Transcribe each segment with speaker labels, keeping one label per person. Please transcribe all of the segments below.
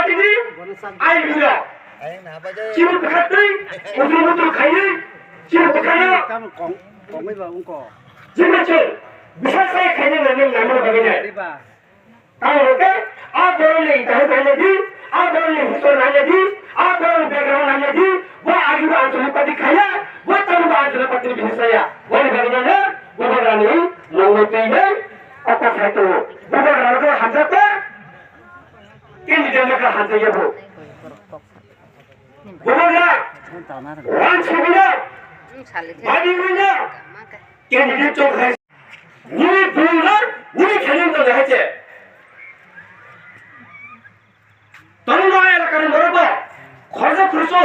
Speaker 1: पार्टीनि आइ बिरा चिबु बखातै उद्रु खायो चिबु बखायो जिमाचे बिसासाय खायनो नानै नामो बागैने तामोके आ बरले दाहे दाहे आ बरले हुसर नाने आ बरले बैकग्राउंड नाने वो आजु आजु पार्टी खाया वो तनु आजु पार्टी बिसाया वो बागैने वो रानी नंगोतैने अता साइतो वो रानो हाजाते केन्डिडेट का हाजायो वो बोला वन छबिना बादी बिना केन्डिडेट जो है 우리 부인은 우리 개념도 해제 동로에 약간은 뭐라고 거기서 그래서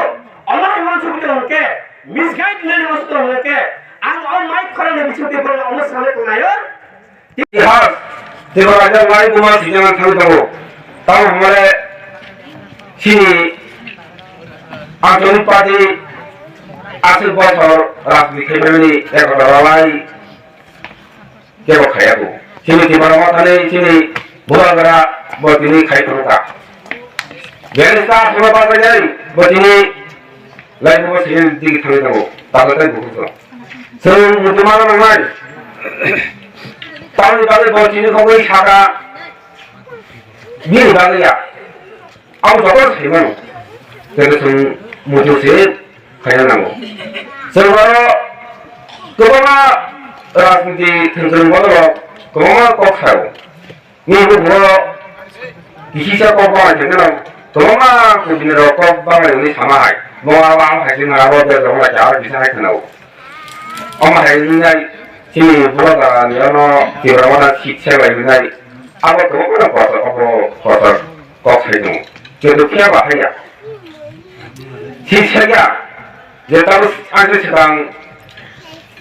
Speaker 1: 어마어마한 소리도 이렇게 미스가이드 내는 것도 이렇게 안 마이크 하는 미친 때문에 어느 사람을 보나요? 대바라자 마이크만 진행한 상태로 다음 말에 신이 아전 파티 아슬버서 라스비 케메니 에거라라이 केवल खाया को चीनी की बराबर थाने चीनी बुरा करा बचीनी खाई तो का बेलसा थोड़ा बात जाए बचीनी लाइन में सीन दिख थोड़े तो ताकत है बहुत तो सर मुझे मालूम है ताऊ बात बचीनी को कोई छाका नहीं बात या अब जबर है मनो तेरे सुन मुझे से खाया ना वो सर वाला तो वाला राजनीति धर्म वालों कौन कौन खाओ ये वो किसी से कौन कौन है ना तो ना कुछ दिन रो कौन बांग नहीं sama है बांग बांग है कि ना वो तो लोग चार किसी है ना वो हम है नहीं कि बुरा का नहीं ना कि रवाना शिक्षा वाली नहीं अब तो कौन कौन है ना जो तो क्या बात है या शिक्षा क्या ये तब आगे सेकांग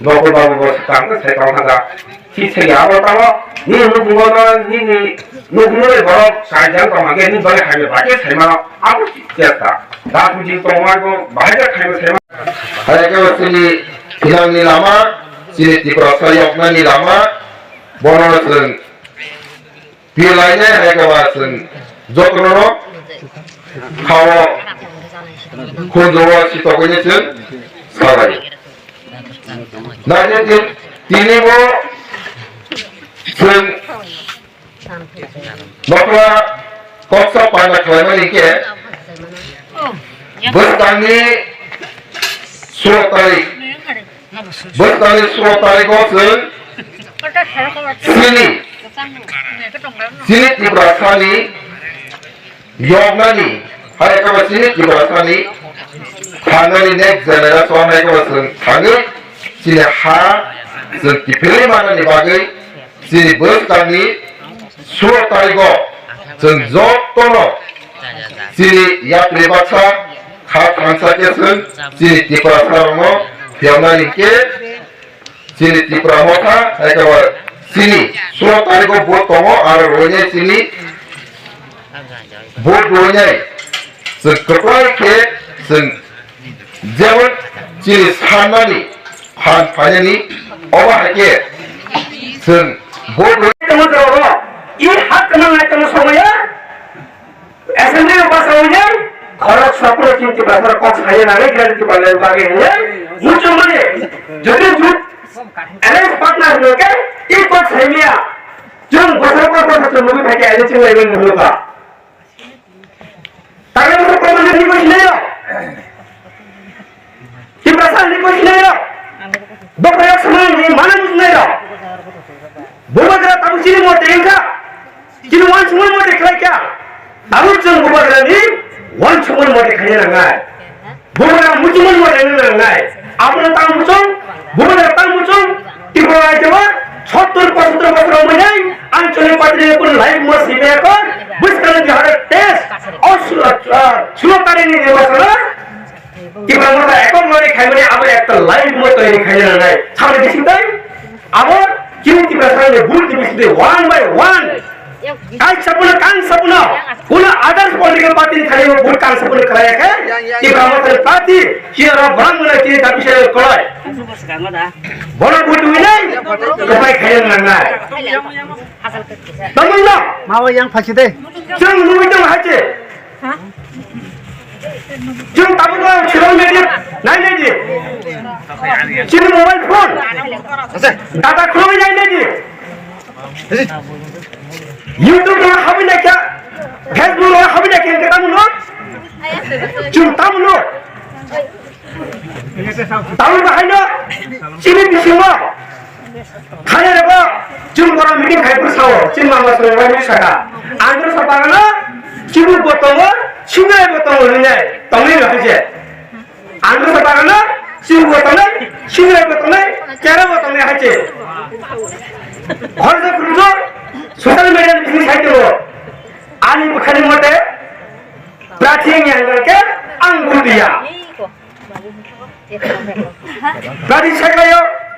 Speaker 1: 너고 세상 세상하다 시책이 아무렇다고 니 누군가는 니니 누군가를 걸어 살장동하게 니 벌에 하면 맞게 살만 아무 시켰다 나 굳이 동하고 말을 하면 살만 하여가 왔으니 비상니 라마 시네티고 서역난니 라마 번호는 비라이네 하여가 왔은 조건으로 하워 곤조와 시도군이든 사가리 나는 디니고 전 너가 koksa pada kelima ini bertani suratari kosen sini diberasani yognani hari kabar sini diberasani kanali next generation hari kabar kangen sini ha dipilih mana nih bagai sini bertani suratari ko 전적 또는 지리 야프리바차 가탄사께서는 지리 디프라사로모 병나님께 지리 디프라모타 하여가 지니 수로타리고 보통어 아르로냐 지니 보도냐 슨 그렇게 슨 제원 지리 산나니 반파냐니 어바하게 슨 보도 이 학교는 했던 소모야 SM에 와서냐 거럭 수업으로 진짜 봐서 꼭 사야 나게 그렇게 말을 하게 해야 무슨 말이 저기 주 LS 파트너들께 이거 재미야 좀 벗어서 좀 누구 되게 알려주고 이런 누구가 다른 사람들 이거 있네요 김바산 이거 있네요 너가 약속은 많은 있네요 뭐가 그래 당신이 뭐 되니까 지금 원충을 못해 그럴까? 아무튼 뭐가 그러니 원충을 못해 가려는 거야. 뭐가 무충을 못해는 거야. 아무나 땅 무충, 뭐가 땅 무충, 이거 알지마? 첫돌 빠스들 빠스들 뭐냐? 안쪽에 빠지는 건 라이브 뭐 시베고 무스카는 자를 테스. 수록다리는 이거서는 기본적으로 에코노미 가면에 아무 약간 라이브 뭐 또 이렇게 가려는 거야. 참을 계신다? 아무 기름기 배상에 물 기름기 one by one. kan sabuna kuna others political party khale bol kan sabuna karaya ke ki brahmana party here brahmana ki dabishe kolai bol bol winai kopai khale nanga tamulna
Speaker 2: mawa yang phachide
Speaker 1: jang nuidang hache 지금 따분한 새로운 메디 나이 메디 지금 모바일 폰 다다 크롬이 나이 메디 유튜브 하고 있냐 페이스북 하고 있냐 걔 따분노 지금 따분노 따분노 하냐 지금 미싱어 하냐라고 지금 뭐라 미팅 갈고 사오 지금 망가 소리가 미사가 안 그래서 봐가나 지금 보통은 신나게 보통은 그냥 동네를 하지 안 그래서 봐가나 지금 보통은 신나게 보통은 깨라 보통을 하지 거기서 그러죠 소셜미디어는 무슨 사이트로 아니 북한이 못해 브라티행이 안 갈게 안 굴리야 브라티 살까요?